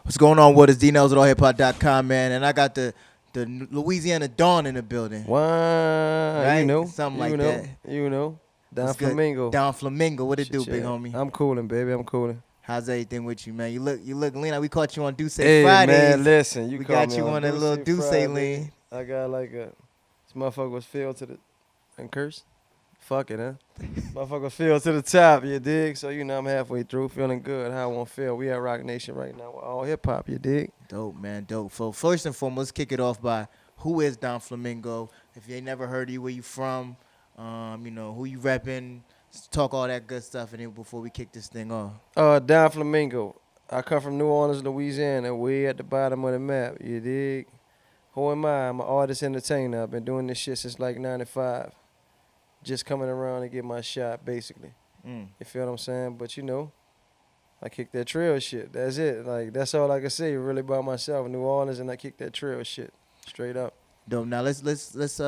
What's going on with us? D-Nels at allhiphop.com, man. And I got the Louisiana Dawn in the building. Wow, Right? Something like that. Down What's good? Flamingo. Down Flamingo. What it Shit, do, yeah. big homie? I'm cooling, baby. I'm cooling. How's everything with you, man? You look lean. We caught you on Douce Hey, Fridays. man, listen. We You got caught me you on a little Douce lean. I got like a... This motherfucker was filled to the... And curse? Fuck it, huh? Motherfucker was filled to the top, you dig? So, I'm halfway through, feeling good. How I want to feel. We at Roc Nation right now with all hip-hop, you dig? Dope, man. Dope. So first and foremost, let's kick it off by who is Don Flamingo? If you ain't never heard of you, where you from? Who you repping? Talk all that good stuff, and then before we kick this thing off. Down Flamingo. I come from New Orleans, Louisiana, way at the bottom of the map, you dig? Who am I? I'm an artist entertainer. I've been doing this shit since like 95. Just coming around and get my shot, basically. You feel what I'm saying? But I kick that trail shit. That's it. Like, that's all I can say really about myself. New Orleans, and I kick that trail shit. Straight up. Dope. Now let's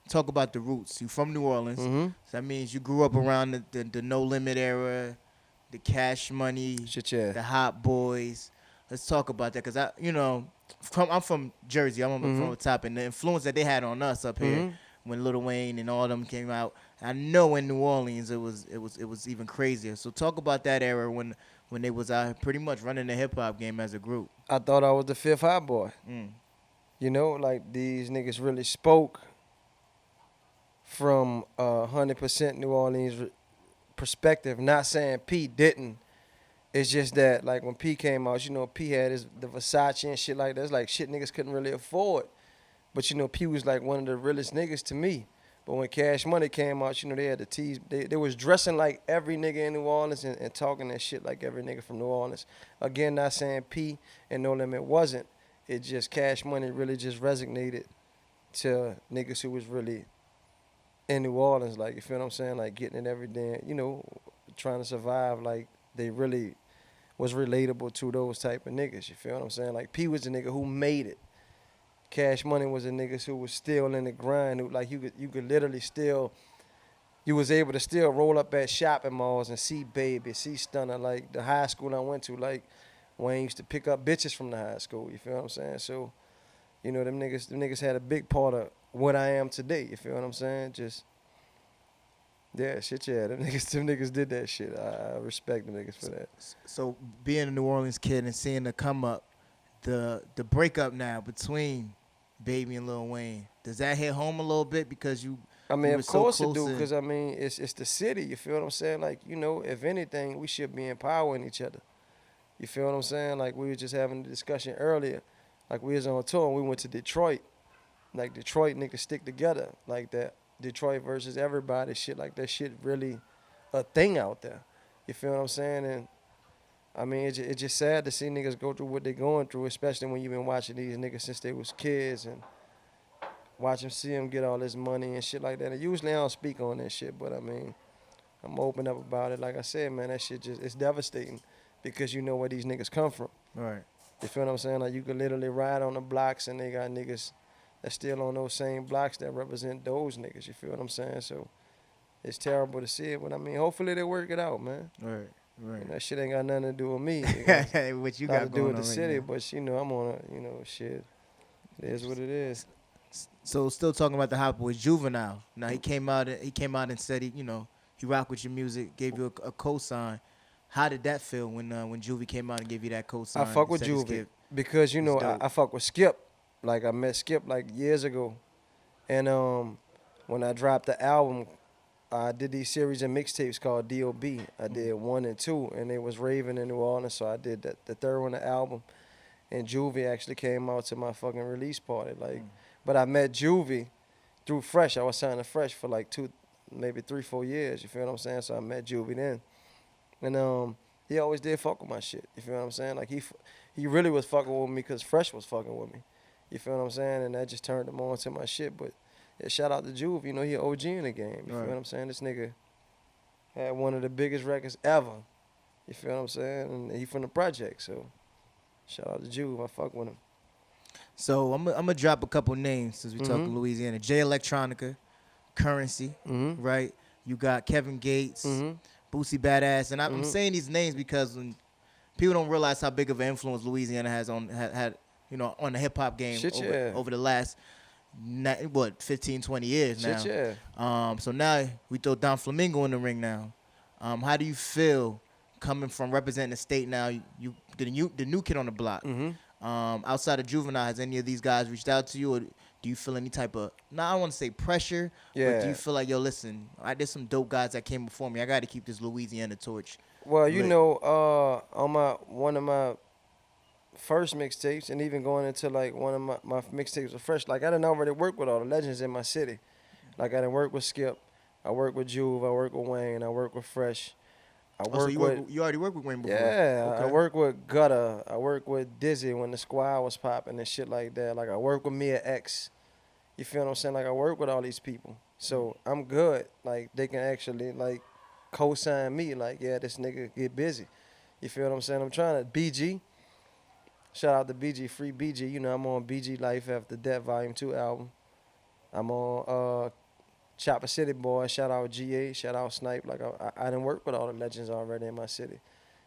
talk about the roots. You from New Orleans. Mm-hmm. So that means you grew up around the No Limit era, the Cash Money, Shit, yeah. the Hot Boys. Let's talk about that, cause I'm from Jersey. I'm from the top, and the influence that they had on us up here when Lil Wayne and all them came out. I know in New Orleans it was even crazier. So talk about that era when they was out pretty much running the hip hop game as a group. I thought I was the fifth hot boy. Like these niggas really spoke from 100% New Orleans perspective. Not saying P didn't. It's just that, like, when P came out, P had the Versace and shit like that. It's like shit niggas couldn't really afford. But, P was like one of the realest niggas to me. But when Cash Money came out, they had the tease. They was dressing like every nigga in New Orleans and talking that shit like every nigga from New Orleans. Again, not saying P and No Limit wasn't. It just Cash Money really just resonated to niggas who was really in New Orleans. Like, you feel what I'm saying? Like, getting it every day, trying to survive. Like, they really was relatable to those type of niggas. You feel what I'm saying? Like, P was the nigga who made it. Cash Money was the niggas who was still in the grind. Who, like, you could literally still, you was able to still roll up at shopping malls and see Baby, see Stunner. Like, the high school I went to, like, Wayne used to pick up bitches from the high school. You feel what I'm saying? So, them niggas had a big part of what I am today. You feel what I'm saying? Just, yeah, shit, yeah. Them niggas did that shit. I respect them niggas for that. So being a New Orleans kid and seeing the come up, the breakup now between Baby and Lil Wayne, does that hit home a little bit because you? I mean, you of course it do, to... because it's the city. You feel what I'm saying? Like, if anything, we should be empowering each other. You feel what I'm saying? Like, we were just having a discussion earlier. Like, we was on tour and we went to Detroit. Like, Detroit niggas stick together like that. Detroit versus everybody, shit like that shit really a thing out there. You feel what I'm saying? And I mean, it's just sad to see niggas go through what they're going through, especially when you've been watching these niggas since they was kids and see them get all this money and shit like that. And usually I don't speak on that shit, but I mean, I'm open up about it. Like I said, man, that shit it's devastating because you know where these niggas come from. Right. You feel what I'm saying? Like, you could literally ride on the blocks and they got niggas that's still on those same blocks that represent those niggas. You feel what I'm saying? So it's terrible to see it, but I mean, hopefully they work it out, man. Right. That shit ain't got nothing to do with me. What you got to do going with the on city, right but I'm on a, shit. It is what it is. So still talking about the Hot Boys, Juvenile. Now he came out and said he rocked with your music, gave you a cosign. How did that feel when Juvie came out and gave you that cosign? I fuck with Juvie because I fuck with Skip. Like, I met Skip like years ago, and when I dropped the album, I did these series of mixtapes called D.O.B. I did 1 and 2, and it was Raven in New Orleans, so I did the third one, the album, and Juvie actually came out to my fucking release party. Like, but I met Juvie through Fresh. I was signed to Fresh for like 2, maybe 3, 4 years. You feel what I'm saying? So I met Juvie then, and he always did fuck with my shit. You feel what I'm saying? Like, he really was fucking with me because Fresh was fucking with me. You feel what I'm saying? And that just turned him on to my shit. But yeah, shout out to Juve. He an OG in the game. You feel what I'm saying? This nigga had one of the biggest records ever. You feel what I'm saying? And he from the project. So shout out to Juve. I fuck with him. So I'm gonna drop a couple names since we talking Louisiana. Jay Electronica, Currency, right? You got Kevin Gates, Boosie Badass. And I'm saying these names because when people don't realize how big of an influence Louisiana has had on the hip hop game Shit, yeah. over the last 15, 20 years now. Shit, yeah. So now we throw Don Flamingo in the ring now. How do you feel coming from representing the state now? You the new kid on the block. Outside of Juvenile, has any of these guys reached out to you, or do you feel any type of, I don't want to say pressure, but do you feel like, yo, listen, there's some dope guys that came before me. I got to keep this Louisiana torch Well, lit. you know, on one of my first mixtapes, and even going into like one of my mixtapes was fresh. Like I didn't already work with all the legends in my city. Like I didn't work with Skip, I work with Juve, I work with Wayne, I work with Fresh. You already worked with Wayne before? Yeah, okay. I work with Gutter. I work with Dizzy when the squad was popping and shit like that. Like I work with Mia X. You feel what I'm saying? Like I work with all these people. So I'm good. Like they can actually like co-sign me. Like, yeah, this nigga get busy. You feel what I'm saying? I'm trying to BG. Shout out to BG, free BG. You know, I'm on BG Life After Death Volume 2 album. I'm on Chopper City Boy, shout out GA, shout out Snipe. Like I done worked with all the legends already in my city.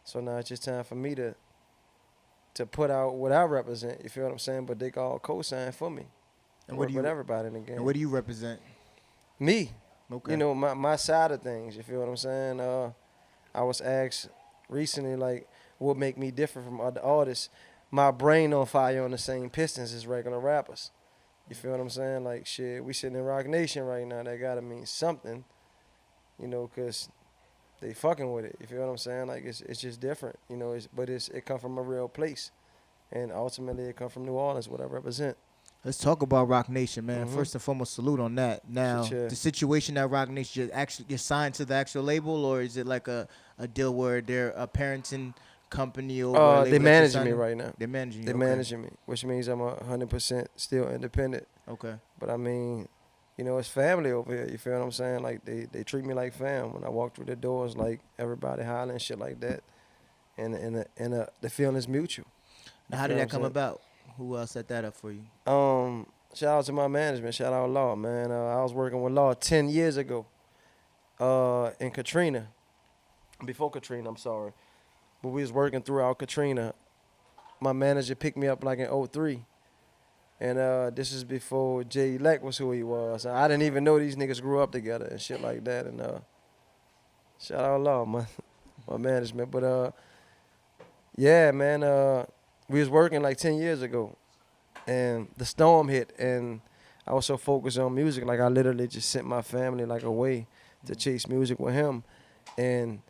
So now it's just time for me to put out what I represent, you feel what I'm saying? But they all co-sign for me. And work with everybody in the game. And what do you represent? Me. Okay. You know, my side of things, you feel what I'm saying? I was asked recently, like, what make me different from other artists? My brain on fire on the same pistons as regular rappers. You feel what I'm saying? Like, shit, we sitting in Roc Nation right now. That got to mean something, you know, because they fucking with it. You feel what I'm saying? Like, it's just different, you know, but it come from a real place. And ultimately, it come from New Orleans, what I represent. Let's talk about Roc Nation, man. First and foremost, salute on that. Now, the situation at Roc Nation, you're signed to the actual label, or is it like a deal where they're a parenting company or they managing me right now. They're managing you. They're managing me, which means I'm 100% still independent. Okay. But I mean, you know, it's family over here. You feel what I'm saying? Like they treat me like fam. When I walk through the doors, like everybody hollering shit like that, and the feeling is mutual. Now, how did that come about? Who set that up for you? Shout out to my management. Shout out Law, man. I was working with Law 10 years ago. In Katrina, before Katrina, I'm sorry. But we was working throughout Katrina. My manager picked me up like in 2003. And this is before Jay Elect was who he was. I didn't even know these niggas grew up together and shit like that. And shout out Law, my management. But yeah, man, we was working like 10 years ago. And the storm hit, and I was so focused on music, like I literally just sent my family like away to chase music with him. And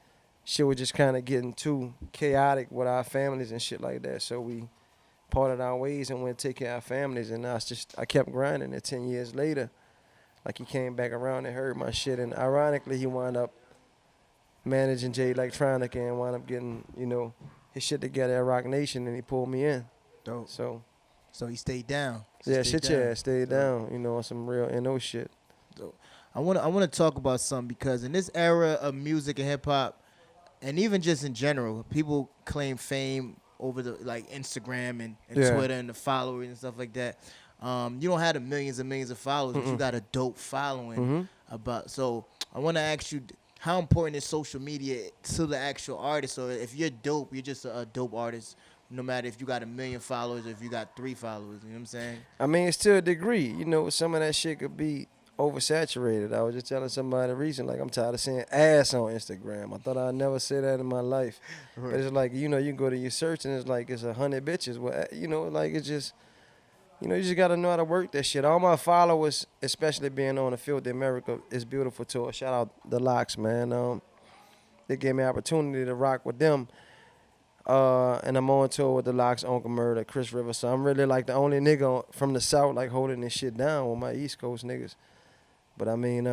shit was just kind of getting too chaotic with our families and shit like that. So we parted our ways and went to take care of our families. And I kept grinding. And 10 years later, like he came back around and heard my shit. And ironically, he wound up managing Jay Electronica and wound up getting, you know, his shit together at Roc Nation, and he pulled me in. Dope. So he stayed down. Stayed down. You know, on some real NO shit. Dope. I wanna talk about something, because in this era of music and hip hop, and even just in general, people claim fame over the like Instagram and Twitter and the followers and stuff like that. You don't have the millions and millions of followers, but you got a dope following. So I want to ask you, how important is social media to the actual artist? So if you're dope, you're just a dope artist, no matter if you got 1 million followers or if you got 3 followers. You know what I'm saying? I mean, it's to a degree. You know, some of that shit could be oversaturated. I was just telling somebody recently, like, I'm tired of seeing ass on Instagram. I thought I'd never say that in my life. Right. But it's like, you know, you can go to your search and it's like it's 100 bitches. Well, you know, like it's just, you know, you just got to know how to work that shit. All my followers, especially being on the Field America is Beautiful tour. Shout out the Locks, man. They gave me an opportunity to rock with them. And I'm on tour with the Locks, Uncle Murder, Chris Rivers. So I'm really like the only nigga from the South like holding this shit down with my East Coast niggas. But I mean,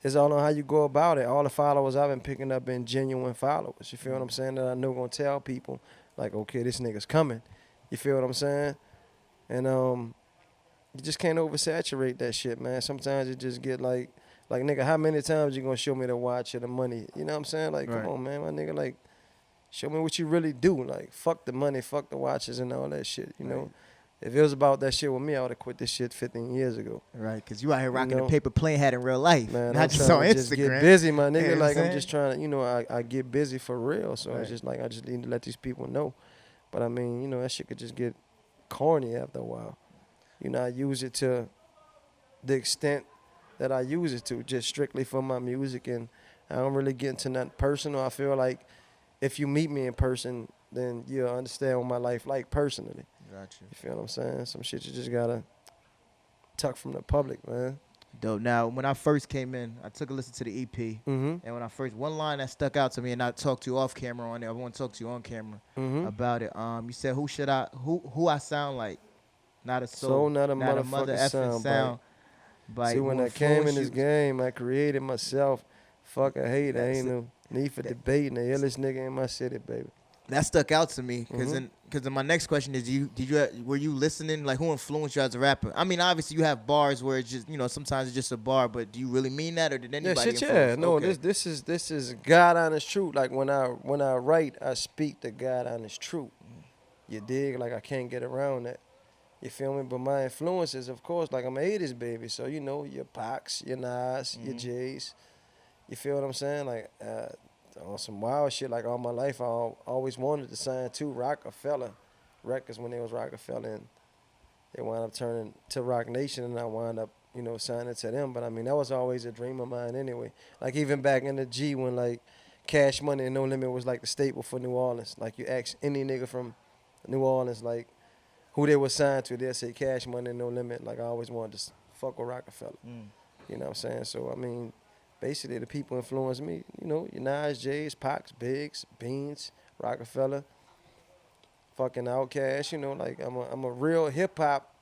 it's all on how you go about it. All the followers I've been picking up been genuine followers. You feel what I'm saying? That I know gonna tell people like, okay, this nigga's coming. You feel what I'm saying? And you just can't oversaturate that shit, man. Sometimes you just get like nigga, how many times you gonna show me the watch or the money? You know what I'm saying? Like, come on, man, my nigga, like, show me what you really do. Like, fuck the money, fuck the watches and all that shit, you know? If it was about that shit with me, I would have quit this shit 15 years ago. Right, because you out here You rocking know? a paper plane hat in real life, Man, not I'm just trying on to just get Instagram. busy, my You know nigga. what Like, I'm saying? just trying to, I get busy for real. So Right. it's just like, I just need to let these people know. But I mean, that shit could just get corny after a while. I use it to the extent that I use it to, just strictly for my music. And I don't really get into nothing personal. I feel like if you meet me in person, then you'll understand what my life like personally. Gotcha. You feel what I'm saying? Some shit you just gotta tuck from the public, man. Dope. Now, when I first came in, I took a listen to the EP. Mm-hmm. And when I first, one line that stuck out to me, and I talked to you off camera on there, I want to talk to you on camera Mm-hmm. about it. You said, who I sound like? Not a soul, So not a mother motherfucking effing sound. See, when I came in this game, I created myself. Fuck, I hate it. Ain't no need for debating. The illest nigga in my city, baby. That stuck out to me because Mhm. then my next question is, were you listening? Like, who influenced you as a rapper? I mean, obviously you have bars where it's just, sometimes it's just a bar, but do you really mean that, or did anybody Yeah, shit, influence? yeah. No, Okay. this is God honest truth. Like when I write, I speak the God honest truth. You dig? Like I can't get around that. You feel me? But my influences, of course, like I'm an 80s baby, so your Pacs, your Nas, your J's. You feel what I'm saying? Like on some wild shit. Like all my life, I always wanted to sign to Rockefeller Records when they was Rockefeller, and they wound up turning to Roc Nation, and I wound up signing to them. But I mean, that was always a dream of mine anyway. Like even back in the G when like Cash Money and No Limit was like the staple for New Orleans. Like you ask any nigga from New Orleans, like who they were signed to, they'll say Cash Money and No Limit. Like I always wanted to fuck with Rockefeller. You know what I'm saying? So I mean, basically the people influenced me. Your Nas, J's, Pacs, Biggs, Beans, Rockefeller, fucking Outkast. Like I'm a real hip hop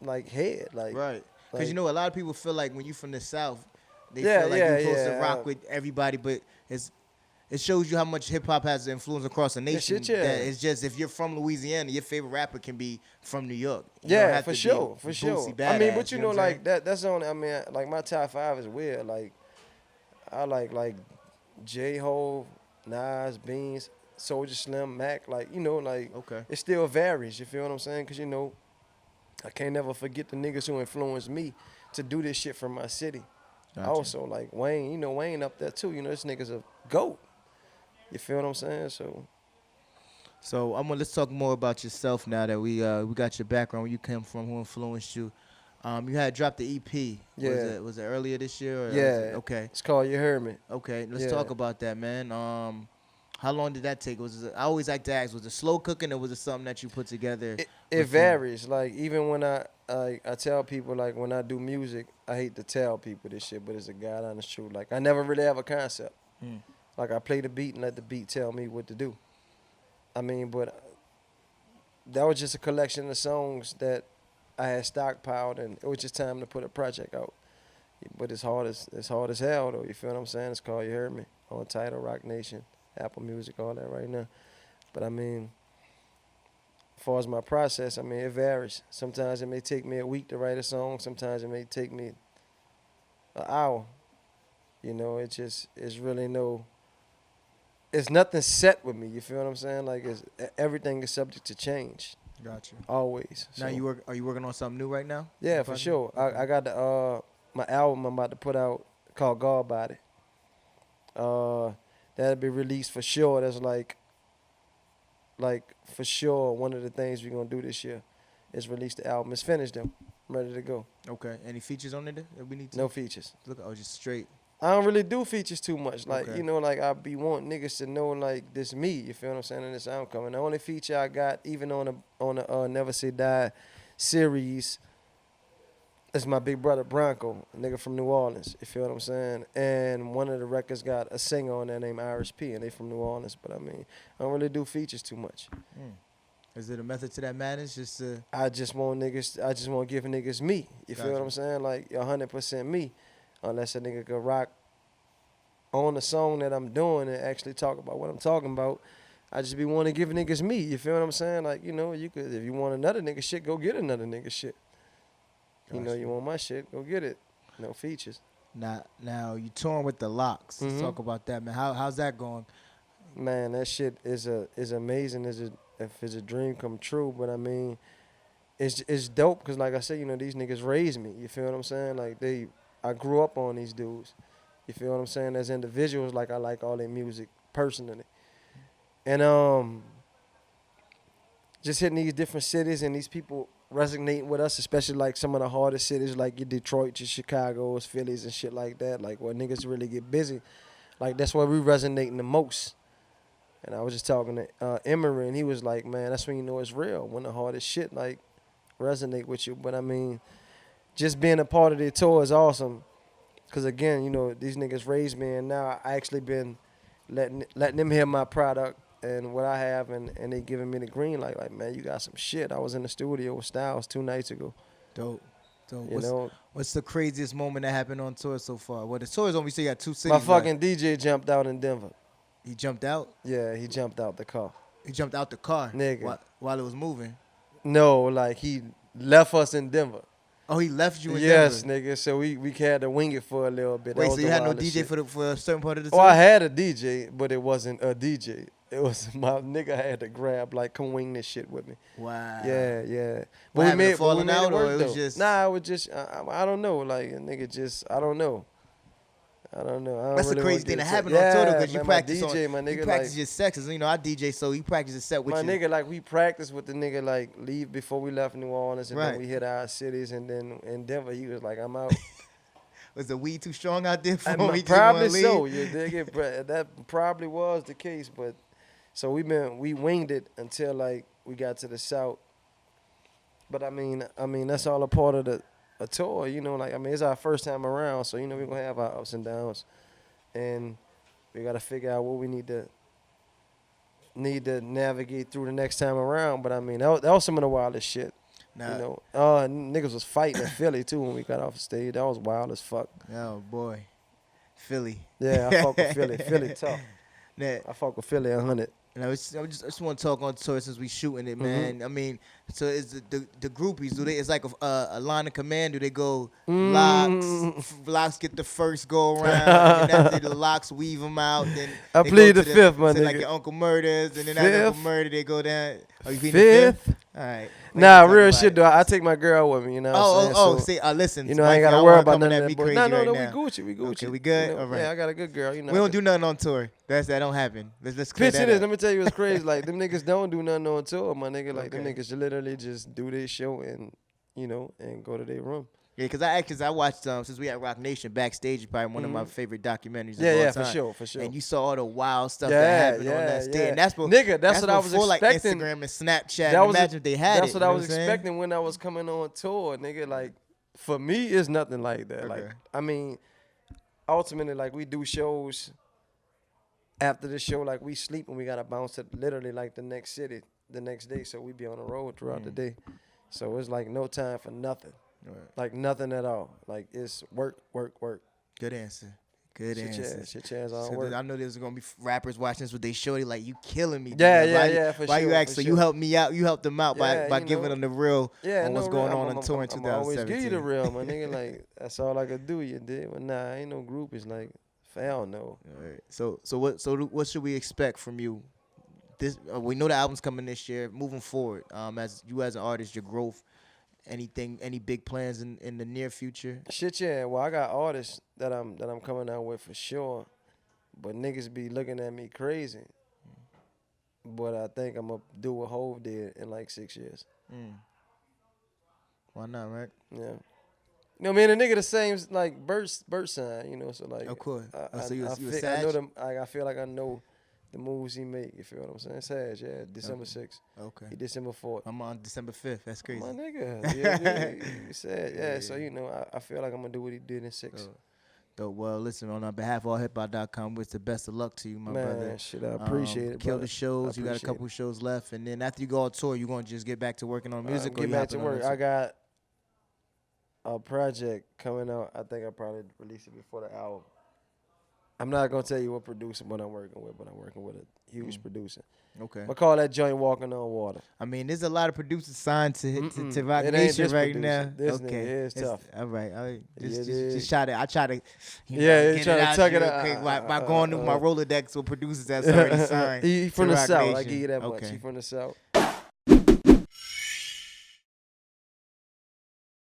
like head. Like Right. Because like, a lot of people feel like when you from the South, they Yeah, feel like yeah, you're supposed to yeah. rock with everybody, but it shows you how much hip hop has influence across the nation. shit, yeah. That it's just, if you're from Louisiana, your favorite rapper can be from New York. You don't yeah, have for to sure, be for Boosie sure. Badass, I mean, but you know what I'm like that's only. I mean, like my top 5 is weird. Like I like J Ho, Nas, Beans, Soulja Slim, Mac. Like like Okay. it still varies. You feel what I'm saying? Cause I can't never forget the niggas who influenced me to do this shit from my city. Gotcha. Also, like Wayne, Wayne up there too. This nigga's a goat. You feel what I'm saying? So let's talk more about yourself now that we got your background, where you come from, who influenced you. You had dropped the EP. Yeah. Was it earlier this year? Or Yeah. Okay. It's called You Heard Me. Okay. Let's Yeah. talk about that, man. How long did that take? I always like to ask, was it slow cooking, or was it something that you put together? It varies. Like even when I tell people, like when I do music, I hate to tell people this shit, but it's a God honest truth. Like I never really have a concept. Like I play the beat and let the beat tell me what to do. I mean, but that was just a collection of songs that I had stockpiled, and it was just time to put a project out. But it's hard as hell though. You feel what I'm saying? It's called You Heard Me on Tidal, Roc Nation, Apple Music, all that right now. But I mean, as far as my process, I mean, it varies. Sometimes it may take me a week to write a song. Sometimes it may take me an hour. It's really it's nothing set with me. You feel what I'm saying? Like everything is subject to change. Gotcha. Always. Now So, are you working on something new right now? yeah, for sure. I got my album I'm about to put out called God Body. That'll be released for sure. That's like for sure one of the things we're gonna do this year is release the album. It's finished though. I'm ready to go. Okay. Any features on it that we need to? No features. Look, just straight. I don't really do features too much. Like, Okay. like I be wanting niggas to know like this me. You feel what I'm saying? And this I'm coming. The only feature I got, even on a Never Say Die series, is my big brother Bronco, a nigga from New Orleans. You feel what I'm saying? And one of the records got a singer on there named Irish P, and they from New Orleans. But I mean, I don't really do features too much. Is it a method to that madness? I just want to give niggas me. You feel what Gotcha. I'm saying? Like 100% me. Unless a nigga could rock on the song that I'm doing and actually talk about what I'm talking about, I just be wanting to give niggas me. You feel what I'm saying? Like, you could, if you want another nigga shit, go get another nigga shit. Gotcha. You want my shit, go get it. No features. Now you touring with the Locks. Let's talk about that, man. How's that going? Man, that shit is amazing if it's a dream come true. But I mean, it's dope because, like I said, you know, these niggas raised me. You feel what I'm saying? Like I grew up on these dudes. You feel what I'm saying? As individuals, like I like all their music personally, and just hitting these different cities and these people resonating with us, especially like some of the hardest cities like your Detroit, your Chicago's, Phillies, and shit like that. Like where niggas really get busy. Like that's where we resonating the most. And I was just talking to Emery, and he was like, "Man, that's when you know it's real. When the hardest shit like resonate with you." But I mean, just being a part of the tour is awesome. Cause again, you know, these niggas raised me, and now I actually been letting them hear my product and what I have, and they giving me the green light. Like, man, you got some shit. I was in the studio with Styles 2 nights ago. Dope. You What's the craziest moment that happened on tour so far? Well, the tour's only say you got 2 cities. my fucking DJ jumped out in Denver. He jumped out? Yeah, he jumped out the car. He jumped out the car Nigga. while it was moving. No, like he left us in Denver. Oh, he left you in Yes, Denver? nigga. So we had to wing it for a little bit. Wait, That so was you the had no wildest DJ shit. for a certain part of the Oh, tour? I had a DJ, but it wasn't a DJ. It was my nigga had to grab, like, come wing this shit with me. Wow. Yeah. What happened, falling made out, or work, it was though. just... Nah, it was just, I don't know. Like, a nigga just, I don't know. I don't That's really the crazy wanna thing get that to- happened on tour because you man, practice my DJ, on, my nigga, you practice like, your sets. 'Cause, you know, I DJ, so he practice his set with my you. nigga, like, we practiced with the nigga, like, leave before we left New Orleans, and Right. then we hit our cities, and then in Denver, he was like, I'm out. Was the weed too strong out there for him? He just Probably wanna so. leave? You dig it? That probably was the case, but so we winged it until like we got to the south. But I mean that's all a part of a tour, you know. Like I mean, it's our first time around, so you know we're gonna have our ups and downs, and we gotta figure out what we need to navigate through the next time around. But I mean, that was some of the wildest shit. Nah. You know, niggas was fighting in Philly too when we got off the stage. That was wild as fuck. Oh boy, Philly. Yeah, I fuck with Philly. Philly tough. Nah, I fuck with Philly 100. and I just want to talk on tour since we shooting it, man. I mean, so is the groupies? Do they? It's like a line of command. Do they go locks? Locks get the first go around, and after the locks weave them out. Then I they go plead to the fifth, my so like nigga. your Uncle Murders, and then after Uncle Fifth. Murder they go down. Oh, you plead the fifth? All right. Nah, Talk real about shit it. though. I take my girl with me, you know. What I'm saying? So, See, listen. you know, I ain't wifey, gotta don't worry wanna about come none at of me that. crazy No, right we now. Gucci. Okay, we good? You know, All right. Yeah, I got a good girl. You know, We don't do nothing on tour. That don't happen. Let's clear Bitch, that it is. up. Let me tell you what's crazy. Like them niggas don't do nothing on tour, my nigga. Like them Okay. niggas literally just do their show and you know and go to their room. Yeah, because I watched since we at Roc Nation backstage, probably one of my favorite documentaries. Of all Yeah, time. for sure. And you saw all the wild stuff Yeah, that happened on yeah, that stage. yeah. And that's what Nigga, that's what I was before, like expecting. Instagram and Snapchat. That was Imagine if they had That's it. what you I know was what I'm saying? expecting when I was coming on tour, nigga. Like for me, it's nothing like that. Okay. Like I mean, ultimately, like we do shows. After the show, like we sleep and we gotta bounce to literally like the next city the next day. So we be on the road throughout the day. So it's like no time for nothing. Right. Like nothing at all. Like it's work. Good answer. Good answer. Shit chance on So work. I know there's gonna be rappers watching this with they shorty like you killing me. Yeah, dude. for Why sure. you ask? for So sure. you helped me out. You helped them out Yeah, by you giving know. them the real on what's going on I'm tour in I'm always 2017. give you the real, my nigga. Like that's all I could do. You did, but nah, ain't no group. It's like, hell no. All right. So what should we expect from you? This we know the album's coming this year. Moving forward, as an artist, your growth, any big plans in the near future? Shit, yeah. Well, I got artists that I'm coming out with for sure, but niggas be looking at me crazy. But I think I'm gonna do what Hove did in like 6 years. Why not, right? Yeah. You know, me and the nigga the same like birth sign. You know, so like. Of course. So I you a feel, Sag? I know them. I feel like I know the moves he make. You feel what I'm saying? Sag, yeah. December 6th. Okay. He December 4th. I'm on December 5th. That's crazy. My nigga. Yeah. He said, yeah. So you know, I feel like I'm gonna do what he did in 6. Dope. Well, listen, on behalf of allhiphop.com, wish the best of luck to you, my Man, brother. shit, I appreciate it. Kill brother. the shows. You got a appreciate couple shows left, and then after you go on tour, you gonna just get back to working on music. Or Get you back to hopping on work. the- I got a project coming out. I think I probably release it before the album. I'm not gonna tell you what producer what I'm working with, but I'm working with a huge producer. Okay. I call that joint Walking on Water. I mean, there's a lot of producers signed to Roc It ain't Nation this right producer. now. This okay, nigga here is It's- tough. All right, It just try to. I try to. Yeah, get trying to out tuck you it real out. quick by going through my Rolodex with producers that's already signed. He from to the Roc South. I Nation. give you that much. Okay. He from the South.